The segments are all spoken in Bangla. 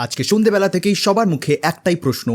আজকে সন্ধ্যেবেলা থেকেই সবার মুখে একটাই প্রশ্ন,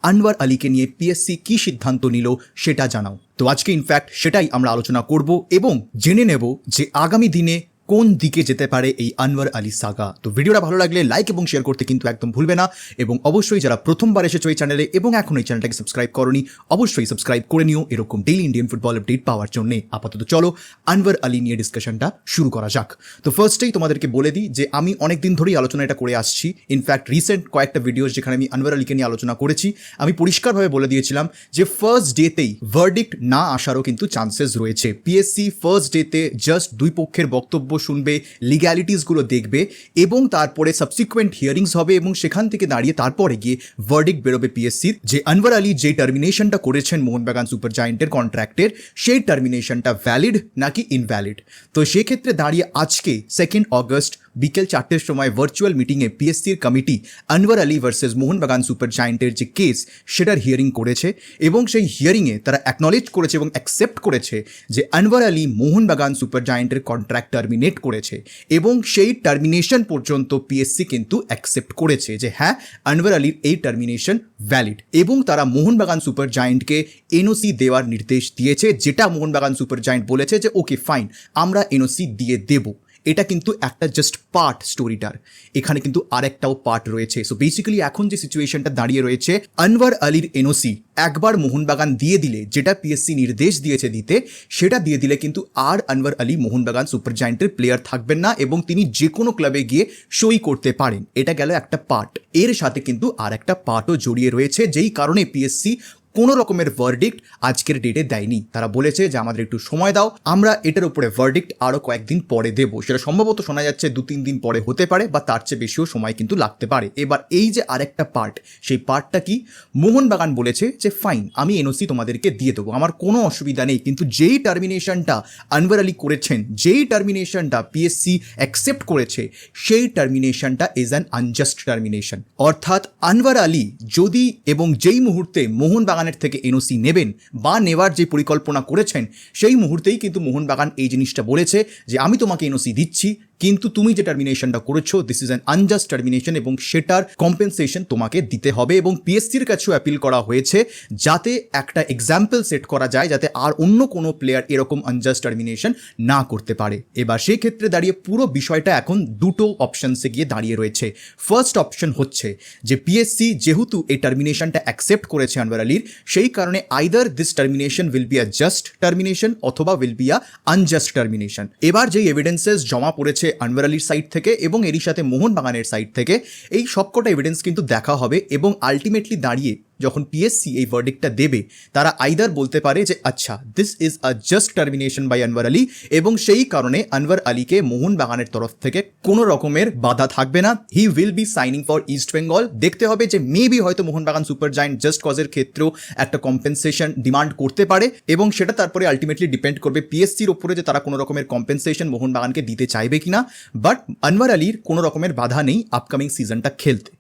আনওয়ার আলীকে নিয়ে পিএসসি কি সিদ্ধান্ত নিল সেটা জানাও। তো আজকে ইনফ্যাক্ট সেটাই আমরা আলোচনা করব এবং জেনে নেব যে আগামী দিনে কোন দিকে যেতে পারে এই আনওয়ার আলী সাগা। তো ভিডিওটা ভালো লাগলে লাইক এবং শেয়ার করতে কিন্তু একদম ভুলবে না, এবং অবশ্যই যারা প্রথমবার এসেছো এই চ্যানেলে এবং এখন এই চ্যানেলটাকে সাবস্ক্রাইব করনি, অবশ্যই সাবস্ক্রাইব করে নিও এরকম ডেইলি ইন্ডিয়ান ফুটবল আপডেট পাওয়ার জন্য। আপাতত চলো আনওয়ার আলী নিয়ে ডিসকাশনটা শুরু করা যাক। তো ফার্স্টেই তোমাদেরকে বলে দিই যে আমি অনেক দিন ধরেই আলোচনা এটা করে আসছি। ইনফ্যাক্ট রিসেন্ট কয়েকটা ভিডিওস যেখানে আমি আনওয়ার আলীকে নিয়ে আলোচনা করেছি, আমি পরিষ্কারভাবে বলে দিয়েছিলাম যে ফার্স্ট ডেতেই ভার্ডিক্ট না আসারও কিন্তু চান্সেস রয়েছে। পিএসসি ফার্স্ট ডেতে জাস্ট দুই পক্ষের বক্তব্য শুনবে, লিগ্যালিটিসগুলো দেখবে এবং তারপরে সাবসিকুয়েন্ট হিয়ারিংস হবে এবং সেখান থেকে দাঁড়িয়ে তারপরে গিয়ে ভার্ডিক্ট বেরোবে পিএসসির যে আনওয়ার আলী যে টার্মিনেশনটা করেছেন মোহনবাগান সুপার জায়েন্টের কন্ট্রাক্টের, সেই টার্মিনেশনটা ভ্যালিড নাকি ইনভ্যালিড। তো সেক্ষেত্রে দাঁড়িয়ে আজকে 2 অগস্ট বিকেল 4টের সময় ভার্চুয়াল মিটিংয়ে পিএসসির committee Anwar Ali versus Mohun Bagan super জায়েন্টের যে কেস সেটার হিয়ারিং করেছে এবং সেই হিয়ারিংয়ে তারা অ্যাকনলেজ করেছে এবং অ্যাকসেপ্ট করেছে যে Anwar Ali Mohun Bagan super জায়েন্টের contract terminate করেছে এবং সেই টার্মিনেশন পর্যন্ত পিএসসি কিন্তু অ্যাকসেপ্ট করেছে যে হ্যাঁ, আনওয়ার আলীর এই টার্মিনেশন ভ্যালিড, এবং তারা মোহনবাগান সুপার জায়েন্টকে এনওসি দেওয়ার নির্দেশ দিয়েছে, যেটা মোহনবাগান সুপার জায়েন্ট বলেছে যে ওকে ফাইন, আমরা এনওসি দিয়ে দেবো। এটা কিন্তু একটা জাস্ট পার্ট স্টোরিটার, এখানে কিন্তু আরেকটাও পার্ট রয়েছে। সো বেসিক্যালি এখন যে সিচুয়েশনটা দাঁড়িয়ে রয়েছে, আনওয়ার আলীর এনওসি একবার মোহনবাগান দিয়ে দিলে, যেটা পিএসসি নির্দেশ দিয়েছে দিতে, সেটা দিয়ে দিলে কিন্তু আর আনওয়ার আলী মোহনবাগান সুপার জায়েন্টের প্লেয়ার থাকবেন না এবং তিনি যে কোনো ক্লাবে গিয়ে সই করতে পারেন। এটা গেল একটা পার্ট। এর সাথে কিন্তু আর একটা পার্টও জড়িয়ে রয়েছে, যেই কারণে পিএসসি কোনো রকমের ভার্ডিক্ট আজকের ডেটে দেয়নি। তারা বলেছে যে আমাদের একটু সময় দাও, আমরা এটার উপরে ভার্ডিক্ট আরও কয়েকদিন পরে দেবো। সেটা সম্ভবত শোনা যাচ্ছে 2-3 দিন পরে হতে পারে বা তার চেয়ে বেশিও সময় কিন্তু লাগতে পারে। এবার এই যে আরেকটা পার্ট, সেই পার্টটা কি, মোহনবাগান বলেছে যে ফাইন, আমি এনওসি তোমাদেরকে দিয়ে দেবো, আমার কোনো অসুবিধা নেই, কিন্তু যেই টার্মিনেশনটা আনওয়ার আলী করেছেন, যেই টার্মিনেশনটা পিএসসি অ্যাকসেপ্ট করেছে, সেই টার্মিনেশনটা ইজ অ্যান আনজাস্ট টার্মিনেশন। অর্থাৎ আনওয়ার আলী যদি এবং যেই মুহূর্তে মোহনবাগান থেকে এনওসি নেবেন বা নেওয়ার যে পরিকল্পনা করেছেন, সেই মুহূর্তেই কিন্তু মোহনবাগান এই জিনিসটা বলেছে যে আমি তোমাকে এনওসি দিচ্ছি, কিন্তু তুমি যে টার্মিনেশনটা করেছো this is an unjust termination এবং সেটার কম্পেনসেশন তোমাকে দিতে হবে। এবং পিএসসির কাছেও অ্যাপিল করা হয়েছে যাতে একটা এক্সাম্পল সেট করা যায়, যাতে আর অন্য কোনো প্লেয়ার এরকম আনজাস্ট টার্মিনেশন না করতে পারে। এবার সেই ক্ষেত্রে দাঁড়িয়ে পুরো বিষয়টা এখন দুটো অপশনসে গিয়ে দাঁড়িয়ে রয়েছে। ফার্স্ট অপশন হচ্ছে যে পিএসসি যেহেতু এই টার্মিনেশনটা অ্যাকসেপ্ট করেছে আনওয়ার আলীর, সেই কারণে either this termination will be a just termination অথবা will be a unjust termination. এবার যেই এভিডেন্সেস জমা পড়েছে আনওয়ার আলীর সাইড থেকে এবং এরই সাথে মোহনবাগানের সাইড থেকে, এই সবকটা এভিডেন্স কিন্তু দেখা হবে এবং আলটিমেটলি দাঁড়িয়ে যখন পিএসসি এই ভার্ডিক্টটা দেবে, তারা আইদার বলতে পারে যে আচ্ছা this is a just termination by Anwar Ali, এবং সেই কারণে আনওয়ার আলীকে মোহনবাগানের তরফ থেকে কোনো রকমের বাধা থাকবে না, he will be signing for east Bengal. দেখতে হবে যে মেবি হয়তো মোহনবাগান সুপার জায়েন্ট জাস্ট কজের ক্ষেত্রেও একটা কম্পেনসেশন ডিমান্ড করতে পারে এবং সেটা তারপরে আলটিমেটলি ডিপেন্ড করবে পিএসসির ওপরে যে তারা কোনো রকমের কম্পেনসেশন মোহনবাগানকে দিতে চাইবে কিনা। বাট আনওয়ার আলীর কোনো রকমের বাধা নেই আপকামিং সিজনটা খেলতে।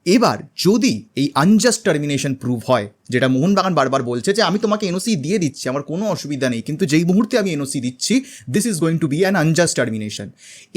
এবার যদি এই আনজাস্ট টার্মিনেশন প্রুভ হয়, যেটা মোহনবাগান বারবার বলছে যে আমি তোমাকে এনওসি দিয়ে দিচ্ছি, আমার কোনো অসুবিধা নেই, কিন্তু যেই মুহূর্তে আমি এনওসি দিচ্ছি this is going to be an unjust termination.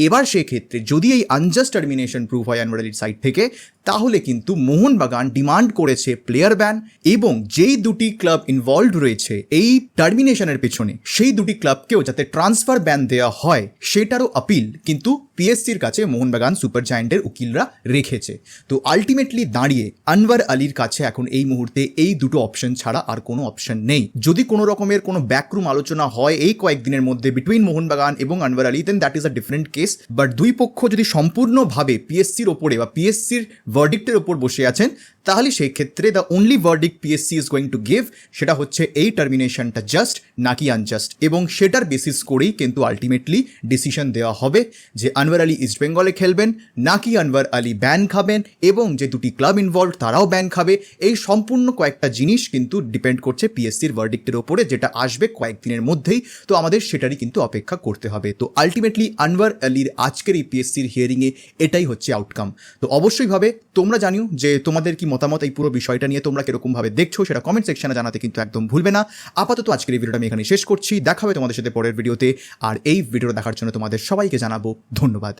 এবার সেক্ষেত্রে যদি এই আনজাস্ট টার্মিনেশন প্রুভ হয় আনওয়ার আলীর সাইড থেকে, তাহলে কিন্তু মোহনবাগান ডিমান্ড করেছে প্লেয়ার ব্যান, এবং যেই দুটি ক্লাব ইনভলভড রয়েছে এই টার্মিনেশনের পেছনে, সেই দুটি ক্লাবকেও যাতে ট্রান্সফার ব্যান দেওয়া হয় সেটারও আপিল কিন্তু পিএসসির কাছে মোহনবাগান সুপার জায়েন্টের উকিলরা রেখেছে। তো আলটিমেটলি দাঁড়িয়ে আনওয়ার আলীর কাছে এখন এই মুহূর্তে এই দুটো অপশন ছাড়া আর কোনো অপশন নেই। যদি কোনো রকমের কোনো ব্যাকরুম আলোচনা হয় এই কয়েকদিনের মধ্যে বিটুইন মোহনবাগান এবং আনওয়ার আলী, দেন that is a different case. But দুই পক্ষ যদি সম্পূর্ণভাবে পিএসসির ওপরে বা পিএসসির ভার্ডিক্টের ওপর বসে আছেন, তাহলে সেই ক্ষেত্রে the only verdict PSC is going to give, সেটা হচ্ছে এই টার্মিনেশনটা জাস্ট নাকি আনজাস্ট, এবং সেটার বেসিস করেই কিন্তু আলটিমেটলি ডিসিশন দেওয়া হবে যে আনওয়ার আলী ইস্ট বেঙ্গলে খেলবেন নাকি আনওয়ার আলী ব্যান খাবেন, এবং যে দুটি ক্লাব ইনভলভ তারাও ব্যান খাবে। এই সম্পূর্ণ কয়েকটা জিনিস কিন্তু ডিপেন্ড করছে পিএসসির ভার্ডিক্টের ওপরে, যেটা আসবে কয়েকদিনের মধ্যেই। তো আমাদের সেটারই কিন্তু অপেক্ষা করতে হবে। তো আলটিমেটলি আনওয়ার আলীর আজকের এই পিএসসির হিয়ারিংয়ে এটাই হচ্ছে আউটকাম। তো অবশ্যই ভাবে তোমরা জানিও যে তোমাদের কি মতামত এই পুরো বিষয়টা নিয়ে, তোমরা কিরকমভাবে দেখছো সেটা কমেন্ট সেকশনে জানাতে কিন্তু একদম ভুলবে না। আপাতত আজকের এই ভিডিওটা আমি এখানে শেষ করছি, দেখা হবে তোমাদের সাথে পরের ভিডিওতে। আর এই ভিডিওটা দেখার জন্য তোমাদের সবাইকে জানাবো ধন্যবাদ।